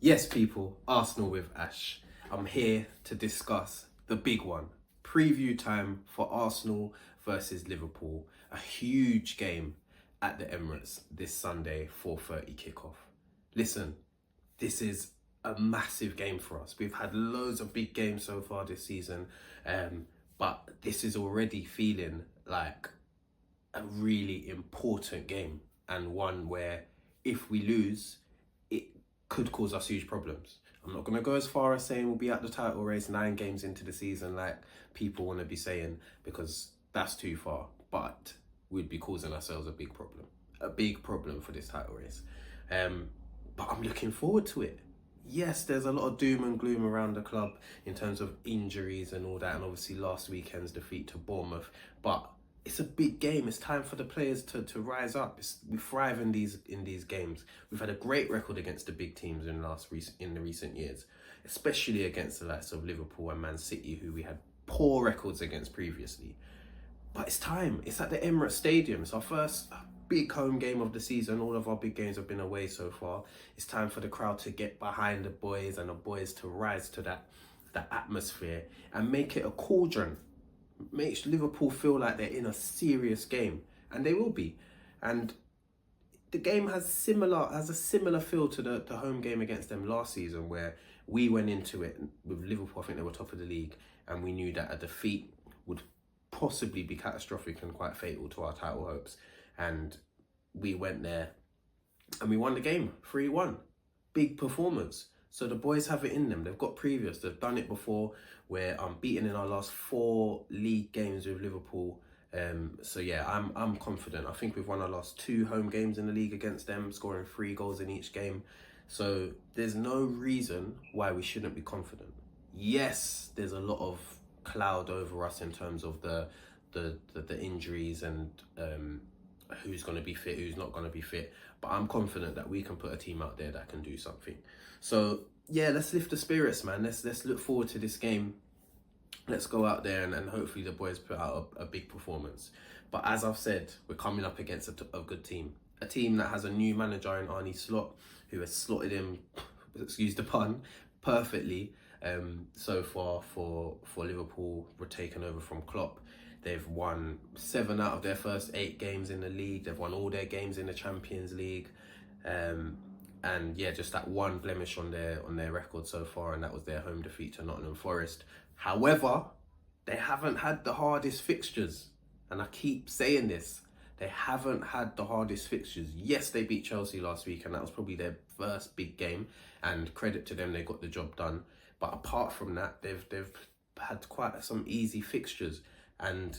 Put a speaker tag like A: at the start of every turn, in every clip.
A: Yes, people, Arsenal with Ash. I'm here to discuss the big one. Preview time for Arsenal versus Liverpool. A huge game at the Emirates this Sunday, 4:30 kickoff. Listen, this is a massive game for us. We've had loads of big games so far this season, but this is already feeling like a really important game and one where if we lose, it could cause us huge problems. I'm not going to go as far as saying we'll be at the title race 9 games into the season like people want to be saying, because that's too far, but we'd be causing ourselves a big problem for this title race. But I'm looking forward to it. Yes, there's a lot of doom and gloom around the club in terms of injuries and all that, and obviously last weekend's defeat to Bournemouth, but it's a big game. It's time for the players to rise up. We thrive in these games. We've had a great record against the big teams in the recent years, especially against the likes of Liverpool and Man City, who we had poor records against previously. But it's time. It's at the Emirates Stadium. It's our first big home game of the season. All of our big games have been away so far. It's time for the crowd to get behind the boys and the boys to rise to that atmosphere and make it a cauldron. Makes Liverpool feel like they're in a serious game, and they will be. And the game has a similar feel to the home game against them last season, where we went into it with Liverpool. I think they were top of the league, and we knew that a defeat would possibly be catastrophic and quite fatal to our title hopes. And we went there and we won the game 3-1. Big performance. So the boys have it in them. They've got previous. They've done it before. We're unbeaten in our last 4 league games with Liverpool. So yeah, I'm confident. I think we've won our last 2 home games in the league against them, scoring 3 goals in each game. So there's no reason why we shouldn't be confident. Yes, there's a lot of cloud over us in terms of the injuries and who's going to be fit, who's not going to be fit. But I'm confident that we can put a team out there that can do something. So yeah, let's lift the spirits, man. Let's look forward to this game. Let's go out there and hopefully the boys put out a big performance. But as I've said, we're coming up against a good team. A team that has a new manager in Arne Slot, who has slotted him, excuse the pun, perfectly so far for Liverpool. We're taken over from Klopp. They've won 7 out of their first 8 games in the league. They've won all their games in the Champions League. And yeah, just that one blemish on their record so far, and that was their home defeat to Nottingham Forest. However, they haven't had the hardest fixtures. And I keep saying this. They haven't had the hardest fixtures. Yes, they beat Chelsea last week, and that was probably their first big game. And credit to them, they got the job done. But apart from that, they've had quite some easy fixtures. And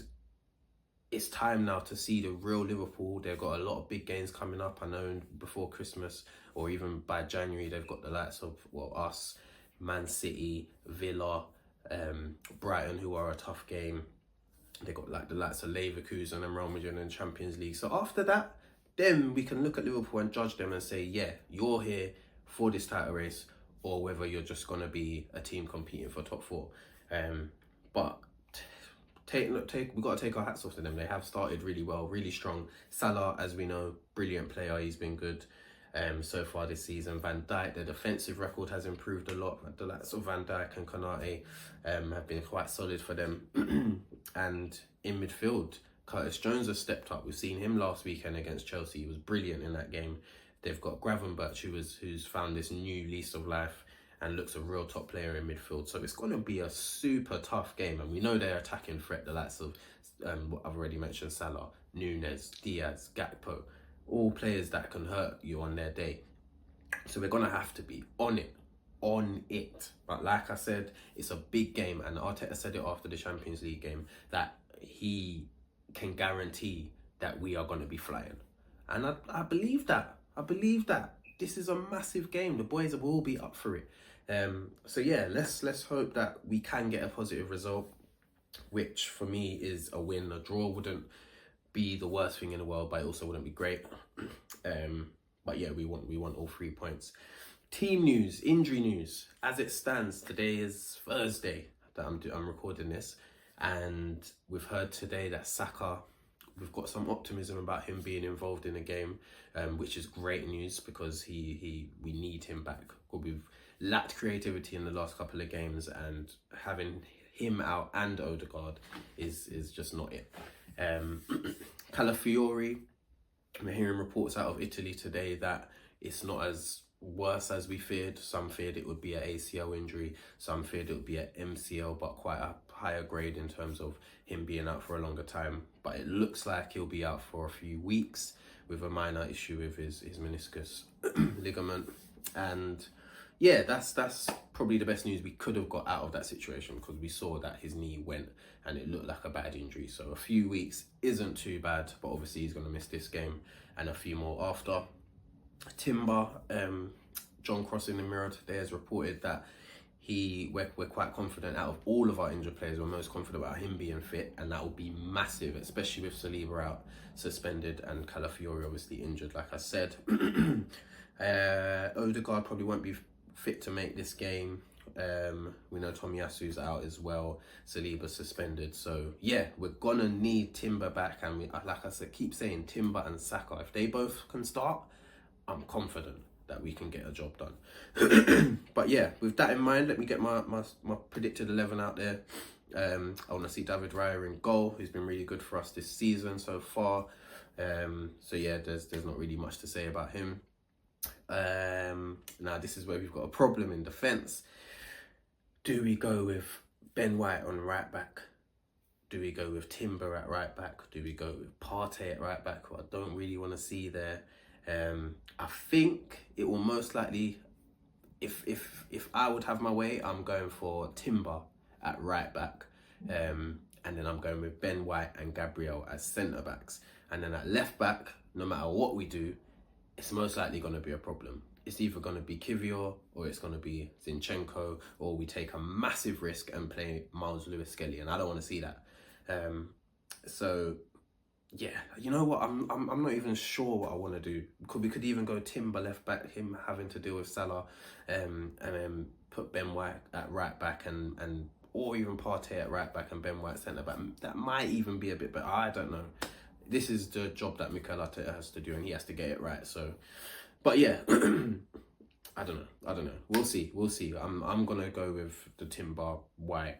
A: it's time now to see the real Liverpool. They've got a lot of big games coming up. I know before Christmas or even by January, they've got the likes of, us, Man City, Villa, Brighton, who are a tough game. They've got like the likes of Leverkusen and Real Madrid in the Champions League. So after that, then we can look at Liverpool and judge them and say, yeah, you're here for this title race, or whether you're just going to be a team competing for top 4. But we've got to take our hats off to them. They have started really well, really strong. Salah, as we know, brilliant player. He's been good so far this season. Van Dijk, their defensive record has improved a lot. The likes of Van Dijk and Konate have been quite solid for them. And in midfield, Curtis Jones has stepped up. We've seen him last weekend against Chelsea. He was brilliant in that game. They've got Gravenberch, who's found this new lease of life and looks a real top player in midfield. So it's going to be a super tough game. And we know their attacking threat, the likes of what I've already mentioned, Salah, Nunes, Diaz, Gakpo, all players that can hurt you on their day. So we're going to have to be on it. But like I said, it's a big game. And Arteta said it after the Champions League game, that he can guarantee that we are going to be flying. And I believe that. This is a massive game. The boys will be up for it. So yeah, let's hope that we can get a positive result, which for me is a win. A draw wouldn't be the worst thing in the world, but it also wouldn't be great. But yeah, we want all 3 points. Team news, injury news. As it stands, today is Thursday that I'm recording this, and we've heard today that Saka, we've got some optimism about him being involved in a game, which is great news because we need him back because we've lacked creativity in the last couple of games, and having him out and Odegaard is just not it. Calafiori, I'm hearing reports out of Italy today that it's not as worse as we feared. Some feared it would be an ACL injury, some feared it would be an MCL, but quite a higher grade in terms of him being out for a longer time. But it looks like he'll be out for a few weeks with a minor issue with his meniscus ligament. And yeah, that's probably the best news we could have got out of that situation, because we saw that his knee went and it looked like a bad injury. So a few weeks isn't too bad, but obviously he's going to miss this game and a few more after. Timber, John Cross in the Mirror today has reported that we're quite confident out of all of our injured players. We're most confident about him being fit, and that will be massive, especially with Saliba out suspended and Calafiori obviously injured, like I said. Odegaard probably won't be fit to make this game. We know Tomiyasu's out as well. Saliba suspended. So yeah, we're gonna need Timber back, and like I said, keep saying Timber and Saka. If they both can start, I'm confident that we can get a job done. But yeah, with that in mind, let me get my predicted 11 out there. I want to see David Raya in goal, who's been really good for us this season so far. So yeah, there's not really much to say about him. Now this is where we've got a problem in defence. Do we go with Ben White on right back? Do we go with Timber at right back? Do we go with Partey at right back, who I don't really want to see there? I think it will most likely, if I would have my way, I'm going for Timber at right back, and then I'm going with Ben White and Gabriel as centre backs, and then at left back, no matter what we do, it's most likely going to be a problem. It's either going to be Kivior or it's going to be Zinchenko, or we take a massive risk and play Miles Lewis-Skelly, and I don't want to see that. So yeah, you know what? I'm not even sure what I want to do. We could even go Timber left back, him having to deal with Salah, and then put Ben White at right back, and or even Partey at right back and Ben White centre back. That might even be a bit better. I don't know. This is the job that Mikel Arteta has to do, and he has to get it right. So, but yeah, I don't know. We'll see. I'm gonna go with the Timber, White,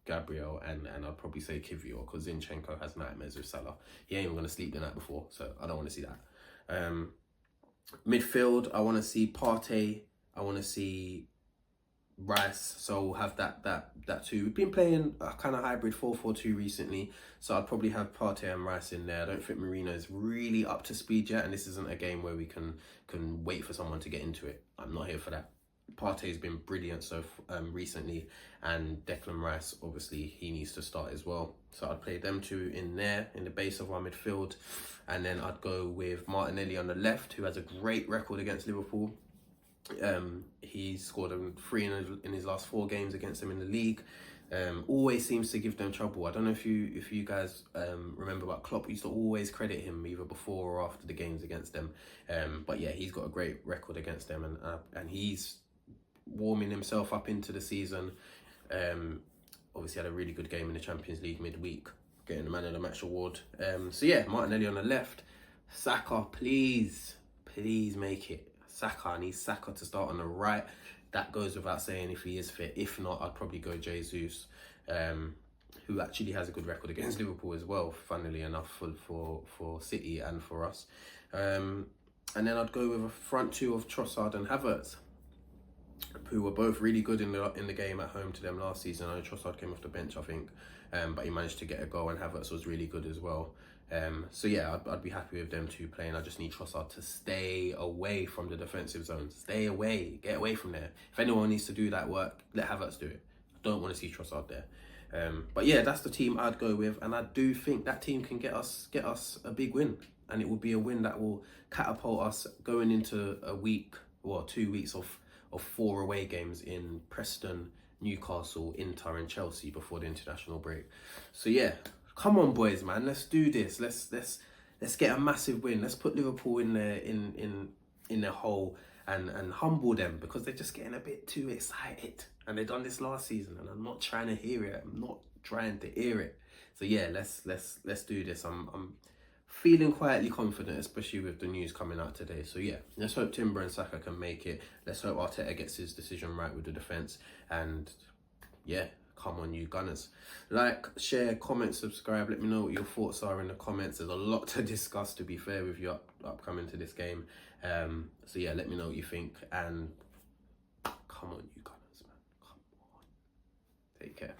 A: Gabriel, and I'd probably say Kivior, because Zinchenko has nightmares with Salah. He ain't even going to sleep the night before, so I don't want to see that. Midfield, I want to see Partey, I want to see Rice, so we'll have that too. We've been playing a kind of hybrid 4-4-2 recently, so I'd probably have Partey and Rice in there. I don't think Marino is really up to speed yet, and this isn't a game where we can wait for someone to get into it. I'm not here for that. Partey's been brilliant so recently, and Declan Rice, obviously he needs to start as well, so I'd play them two in there in the base of our midfield, and then I'd go with Martinelli on the left, who has a great record against Liverpool. He's scored 3 in his last 4 games against them in the league. Always seems to give them trouble. I don't know if you guys remember, but Klopp used to always credit him either before or after the games against them. But yeah, he's got a great record against them, and he's warming himself up into the season. Obviously had a really good game in the Champions League midweek, getting the Man of the Match award. So yeah, Martinelli on the left. Saka, please make it. I need Saka to start on the right. That goes without saying if he is fit. If not, I'd probably go Jesus, who actually has a good record against Liverpool as well, funnily enough, for City and for us. And then I'd go with a front two of Trossard and Havertz, who were both really good in the game at home to them last season. I know Trossard came off the bench, I think, but he managed to get a goal, and Havertz was really good as well. So yeah, I'd be happy with them two playing. I just need Trossard to stay away from the defensive zone. Stay away, get away from there. If anyone needs to do that work, let Havertz do it. I don't want to see Trossard there. But yeah, that's the team I'd go with, and I do think that team can get us a big win, and it will be a win that will catapult us going into a week or 2 weeks of 4 away games in Preston, Newcastle, Inter and Chelsea before the international break. So yeah, come on boys, man, let's do this. Let's get a massive win. Let's put Liverpool in their hole and humble them, because they're just getting a bit too excited, and they've done this last season, and I'm not trying to hear it. So yeah, let's do this. I'm feeling quietly confident, especially with the news coming out today. So yeah, let's hope Timber and Saka can make it. Let's hope Arteta gets his decision right with the defence. And yeah, come on, you Gunners. Like, share, comment, subscribe. Let me know what your thoughts are in the comments. There's a lot to discuss, to be fair, with you upcoming to this game. So yeah, let me know what you think. And come on, you Gunners, man. Come on. Take care.